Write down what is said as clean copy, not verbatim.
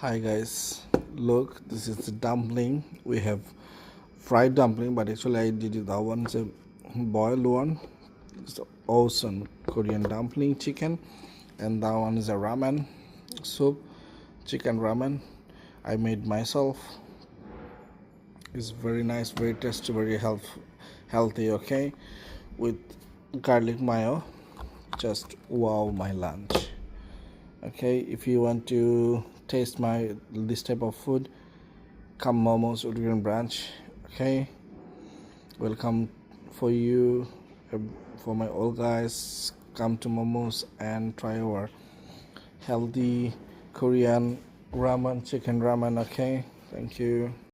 Hi guys, look, this is the dumpling. We have fried dumpling, but actually I did it. That one's a boiled one. It's awesome Korean dumpling chicken, and that one is a ramen soup, chicken ramen. I made myself. It's very nice, very tasty, very healthy. Okay, with garlic mayo. Just wow, my lunch. Okay, if you want to taste my this type of food, come Momo's Udon branch. Okay, welcome for you, uh, for my old guys. Come to Momo's and try our healthy Korean ramen, chicken ramen. Okay, thank you.